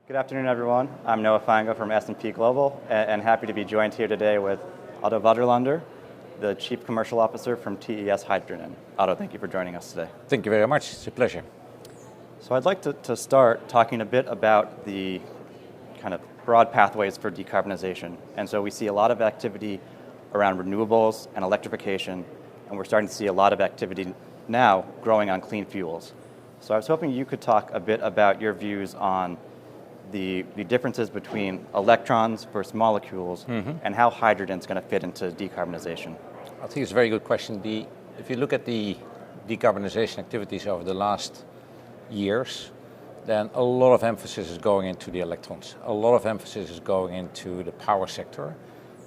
Good afternoon, everyone. I'm Noah Feingold from S&P Global, and happy to be joined here today with Otto Waterlander, the Chief Commercial Officer from TES-H2. Otto, thank you for joining us today. Thank you very much. It's a pleasure. So I'd like to start talking a bit about the kind of broad pathways for decarbonization. And so we see a lot of activity around renewables and electrification, and we're starting to see a lot of activity now growing on clean fuels. So I was hoping you could talk a bit about your views on the differences between electrons versus molecules and how hydrogen's going to fit into decarbonization. I think it's a very good question. If you look at the decarbonization activities over the last years, then a lot of emphasis is going into the electrons. A lot of emphasis is going into the power sector,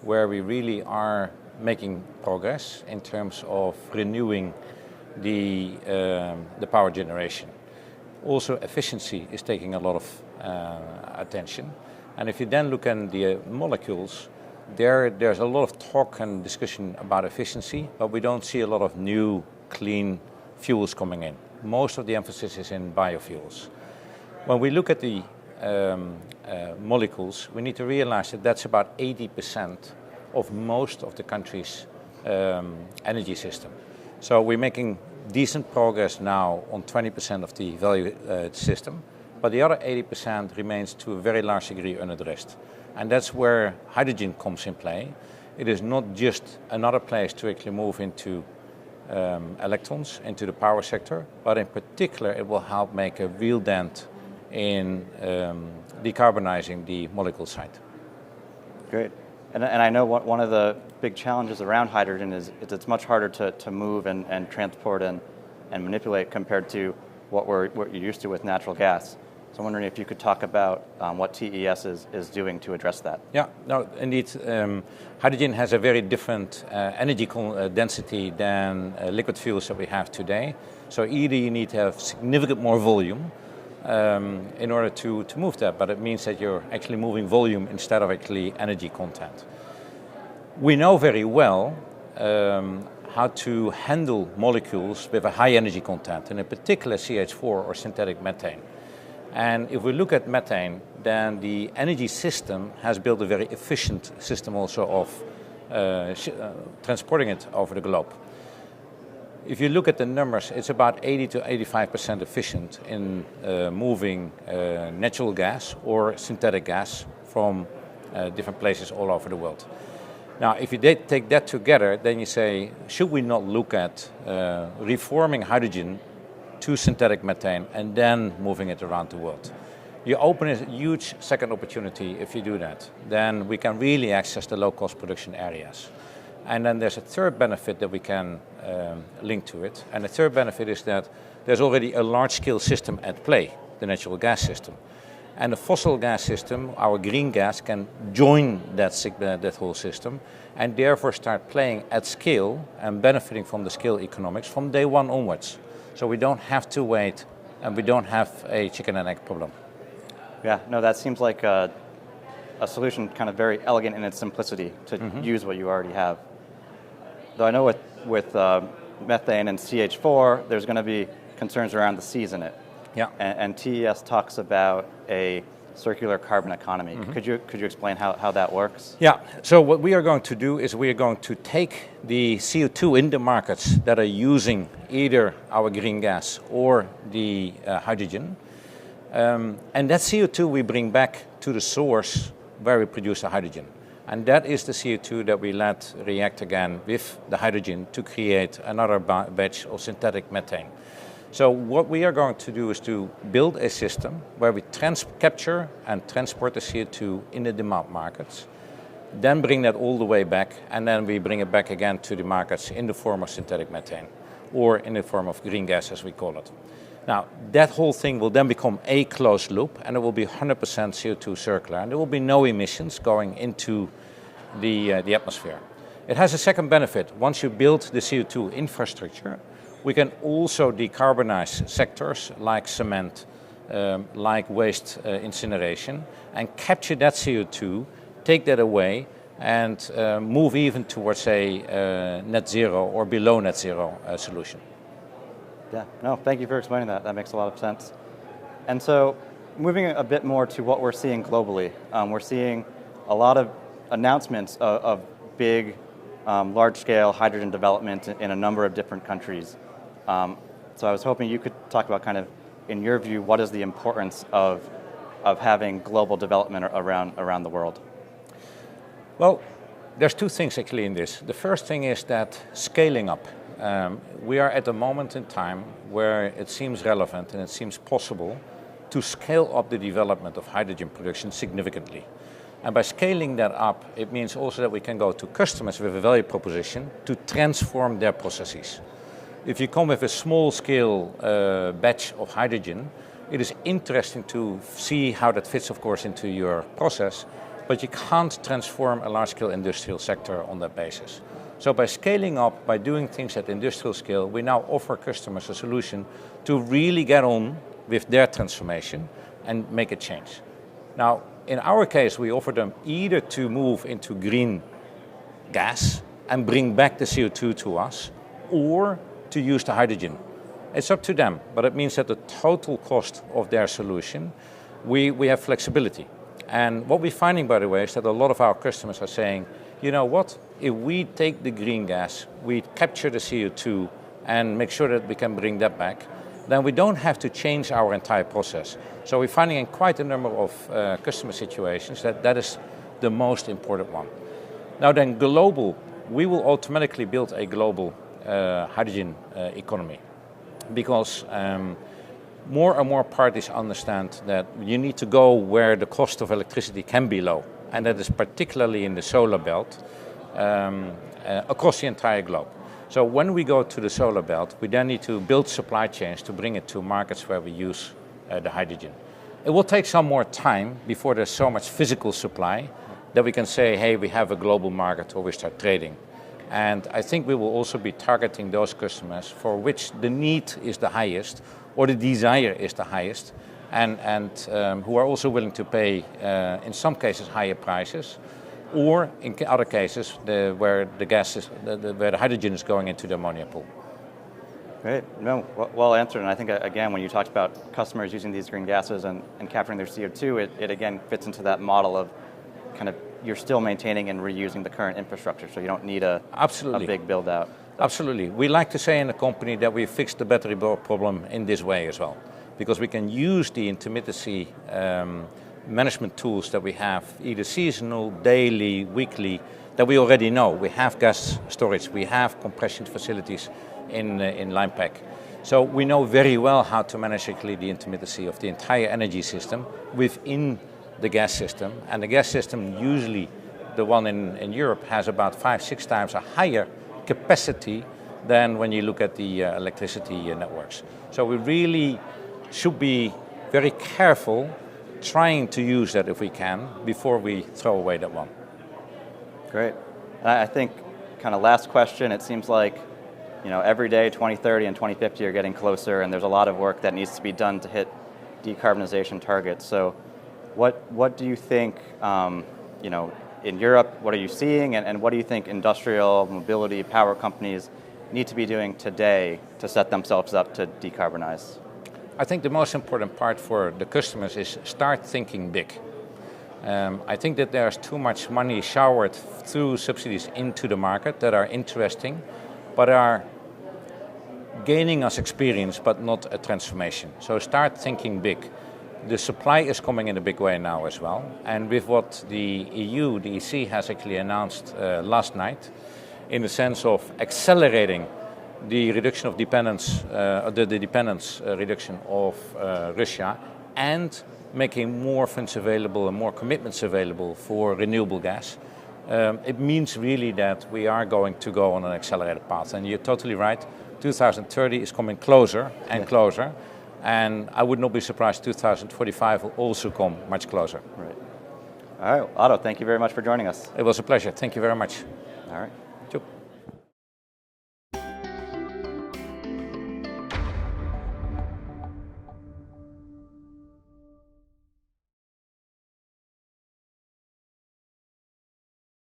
where we really are making progress in terms of renewing the power generation. Also, efficiency is taking a lot of attention. And if you then look at the molecules, there's a lot of talk and discussion about efficiency, but we don't see a lot of new clean fuels coming in. Most of the emphasis is in biofuels. When we look at the molecules, we need to realize that that's about 80% of most of the country's energy system. So we're making decent progress now on 20% of the value system, but the other 80% remains to a very large degree unaddressed. And that's where hydrogen comes in play. It is not just another place to actually move into electrons, into the power sector, but in particular it will help make a real dent in decarbonizing the molecule side. Great. And I know one of the big challenges around hydrogen is it's much harder to move and transport and manipulate compared to what you're used to with natural gas. So I'm wondering if you could talk about what TES is doing to address that. Yeah, no, indeed. Hydrogen has a very different energy density than liquid fuels that we have today. So either you need to have significant more volume in order to move that, but it means that you're actually moving volume instead of actually energy content. We know very well how to handle molecules with a high energy content, and in particular CH4 or synthetic methane. And if we look at methane, then the energy system has built a very efficient system also of transporting it over the globe. If you look at the numbers, it's about 80 to 85% efficient in moving natural gas or synthetic gas from different places all over the world. Now, if you take that together, then you say, should we not look at reforming hydrogen to synthetic methane and then moving it around the world? You open a huge second opportunity if you do that. Then we can really access the low-cost production areas. And then there's a third benefit that we can link to it. And the third benefit is that there's already a large-scale system at play, the natural gas system. And the fossil gas system, our green gas, can join that whole system and therefore start playing at scale and benefiting from the scale economics from day one onwards. So we don't have to wait and we don't have a chicken and egg problem. Yeah, no, that seems like a solution kind of very elegant in its simplicity to use what you already have. Though I know with methane and CH4, there's going to be concerns around the C's in it. Yeah. And TES talks about a circular carbon economy. Could you explain how that works? Yeah, so what we are going to do is we are going to take the CO2 in the markets that are using either our green gas or the hydrogen, and that CO2 we bring back to the source where we produce the hydrogen. And that is the CO2 that we let react again with the hydrogen to create another batch of synthetic methane. So what we are going to do is to build a system where we capture and transport the CO2 in the demand markets, then bring that all the way back, and then we bring it back again to the markets in the form of synthetic methane, or in the form of green gas as we call it. Now, that whole thing will then become a closed loop, and it will be 100% CO2 circular, and there will be no emissions going into the atmosphere. It has a second benefit. Once you build the CO2 infrastructure, we can also decarbonize sectors like cement, like waste incineration, and capture that CO2, take that away, and move even towards a net zero or below net zero solution. Yeah, no, thank you for explaining that. That makes a lot of sense. And so moving a bit more to what we're seeing globally, we're seeing a lot of announcements of big, large-scale hydrogen development in a number of different countries. So I was hoping you could talk about kind of, in your view, what is the importance of having global development around the world? Well, there's two things actually in this. The first thing is that scaling up. We are at a moment in time where it seems relevant and it seems possible to scale up the development of hydrogen production significantly. And by scaling that up, it means also that we can go to customers with a value proposition to transform their processes. If you come with a small scale batch of hydrogen, it is interesting to see how that fits, of course, into your process, but you can't transform a large scale industrial sector on that basis. So by scaling up, by doing things at industrial scale, we now offer customers a solution to really get on with their transformation and make a change. Now, in our case, we offer them either to move into green gas and bring back the CO2 to us, or to use the hydrogen. It's up to them, but it means that the total cost of their solution, we have flexibility. And what we're finding, by the way, is that a lot of our customers are saying, you know what, if we take the green gas, we capture the CO2 and make sure that we can bring that back, then we don't have to change our entire process. So we're finding in quite a number of customer situations that is the most important one. Now then, global, we will automatically build a global hydrogen economy, because more and more parties understand that you need to go where the cost of electricity can be low, and that is particularly in the solar belt across the entire globe. So when we go to the solar belt, we then need to build supply chains to bring it to markets where we use the hydrogen. It will take some more time before there's so much physical supply that we can say, hey, we have a global market, or we start trading. And I think we will also be targeting those customers for which the need is the highest, or the desire is the highest, and who are also willing to pay, in some cases, higher prices, or in other cases where the hydrogen is going into the ammonia pool. Great. No, well answered. And I think, again, when you talked about customers using these green gases and capturing their CO2, it again fits into that model of kind of, you're still maintaining and reusing the current infrastructure, so you don't need a big build out. Absolutely. We like to say in the company that we fixed the battery problem in this way as well, because we can use the intermittency management tools that we have, either seasonal, daily, weekly, that we already know. We have gas storage, we have compression facilities in Linepack. So we know very well how to manage actually the intermittency of the entire energy system within the gas system. And the gas system, usually the one in Europe, has about 5-6 times a higher capacity than when you look at the electricity networks. So we really should be very careful trying to use that if we can before we throw away that one. Great. I think, kind of last question, it seems like, you know, every day 2030 and 2050 are getting closer, and there's a lot of work that needs to be done to hit decarbonization targets. So what do you think, you know, in Europe, what are you seeing, and what do you think industrial, mobility, power companies need to be doing today to set themselves up to decarbonize? I think the most important part for the customers is start thinking big. I think that there's too much money showered through subsidies into the market that are interesting, but are gaining us experience, but not a transformation. So start thinking big. The supply is coming in a big way now as well, and with what the EU, the EC, has actually announced last night, in the sense of accelerating the reduction of dependence, the dependence reduction of Russia, and making more funds available and more commitments available for renewable gas. It means really that we are going to go on an accelerated path. And you're totally right, 2030 is coming closer and closer. And I would not be surprised 2045 will also come much closer. Right. All right, Otto, thank you very much for joining us. It was a pleasure. Thank you very much. All right.